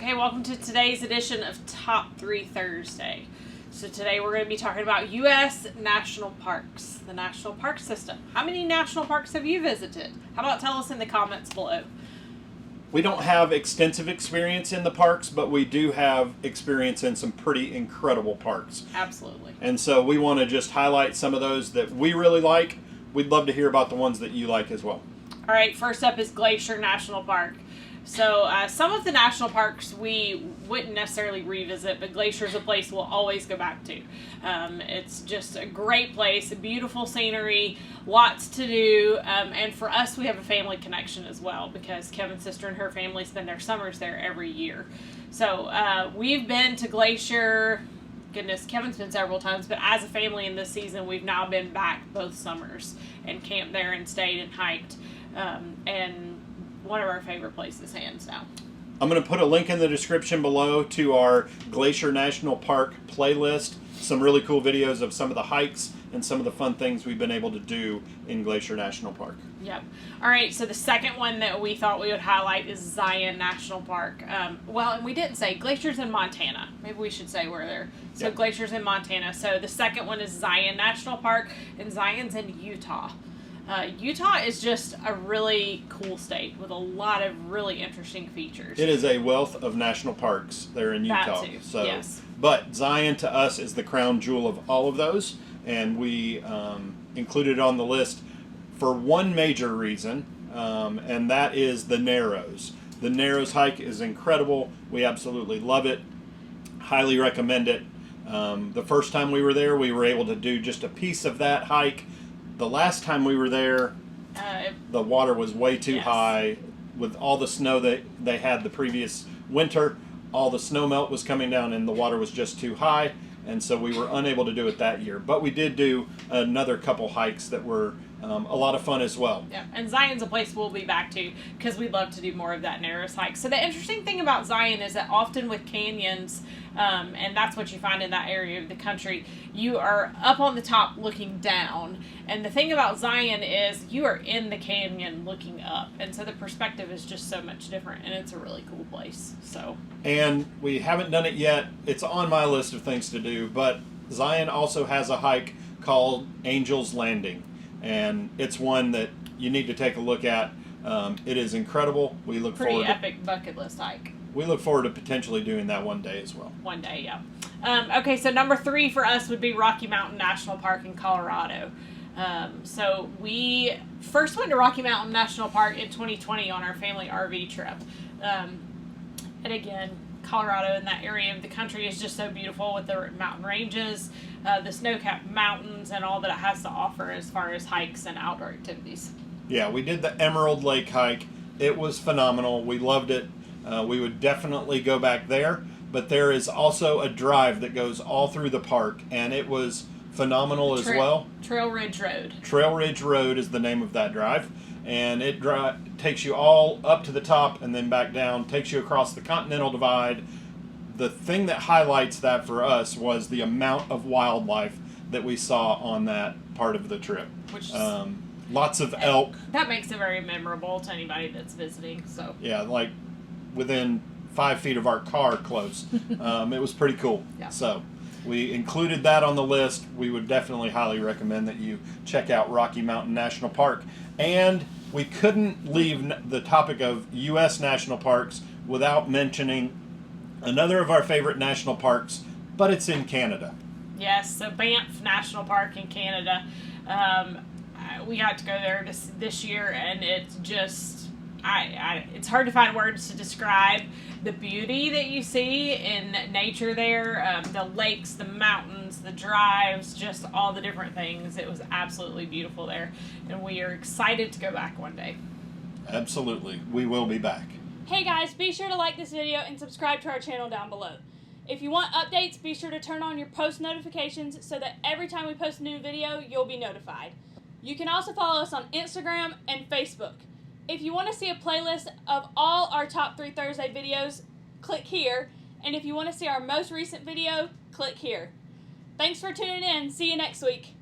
Okay, welcome to today's edition of Top 3 Thursday. So today we're going to be talking about U.S. national parks, the national park system. How many national parks have you visited? How about tell us in the comments below? We don't have extensive experience in the parks, but we do have experience in some pretty incredible parks. Absolutely. And so we want to just highlight some of those that we really like. We'd love to hear about the ones that you like as well. All right, first up is Glacier National Park. So some of the national parks we wouldn't necessarily revisit, but Glacier is a place we'll always go back to. It's just a great place, beautiful scenery, lots to do, and for us we have a family connection as well because Kevin's sister and her family spend their summers there every year. So we've been to Glacier, goodness, Kevin's been several times, but as a family in this season we've now been back both summers and camped there and stayed and hiked, and one of our favorite places, hands down. I'm going to put a link in the description below to our Glacier National Park playlist. Some really cool videos of some of the hikes and some of the fun things we've been able to do in Glacier National Park. Yep. All right, so the second one that we thought we would highlight is Zion National Park. Well, and we didn't say, Glacier's in Montana. Maybe we should say we're there. So yep. Glacier's in Montana. So the second one is Zion National Park, and Zion's in Utah. Utah is just a really cool state with a lot of really interesting features. It is a wealth of national parks there in Utah. That too, so, yes. But Zion to us is the crown jewel of all of those, and we included it on the list for one major reason, and that is the Narrows. The Narrows hike is incredible. We absolutely love it. Highly recommend it. The first time we were there, we were able to do just a piece of that hike. The last time we were there, the water was way too high. With all the snow that they had the previous winter, all the snow melt was coming down and the water was just too high, and so we were unable to do it that year. But we did do another couple hikes that were a lot of fun as well. Yeah, and Zion's a place we'll be back to because we'd love to do more of that Narrows hike. So the interesting thing about Zion is that often with canyons, and that's what you find in that area of the country, you are up on the top looking down. And the thing about Zion is you are in the canyon looking up. And so the perspective is just so much different, and it's a really cool place. So. And we haven't done it yet. It's on my list of things to do, but Zion also has a hike called Angel's Landing. And it's one that you need to take a look at. It is incredible. We look forward to epic bucket list hike. We look forward to potentially doing that one day as well. One day, yeah. Okay, so number 3 for us would be Rocky Mountain National Park in Colorado. So we first went to Rocky Mountain National Park in 2020 on our family RV trip. And again, Colorado in that area of the country is just so beautiful with the mountain ranges, the snow-capped mountains, and all that it has to offer as far as hikes and outdoor activities. Yeah, we did the Emerald Lake hike. It was phenomenal. We loved it. We would definitely go back there, but there is also a drive that goes all through the park, and it was phenomenal as well. Trail Ridge Road. Trail Ridge Road is the name of that drive, and it takes you all up to the top and then back down, takes you across the Continental Divide. The thing that highlights that for us was the amount of wildlife that we saw on that part of the trip. Which lots of elk. That makes it very memorable to anybody that's visiting. So yeah, like within 5 feet of our car close. It was pretty cool. Yeah. So we included that on the list. We would definitely highly recommend that you check out Rocky Mountain National Park. And we couldn't leave the topic of U.S. national parks without mentioning another of our favorite national parks, but it's in Canada. Yes, so Banff National Park in Canada. We got to go there this year, and it's just, it's hard to find words to describe the beauty that you see in nature there. The lakes, the mountains, the drives, just all the different things. It was absolutely beautiful there, and we are excited to go back one day. Absolutely. We will be back. Hey guys, be sure to like this video and subscribe to our channel down below. If you want updates, be sure to turn on your post notifications so that every time we post a new video, you'll be notified. You can also follow us on Instagram and Facebook. If you want to see a playlist of all our Top 3 Thursday videos, click here. And if you want to see our most recent video, click here. Thanks for tuning in. See you next week.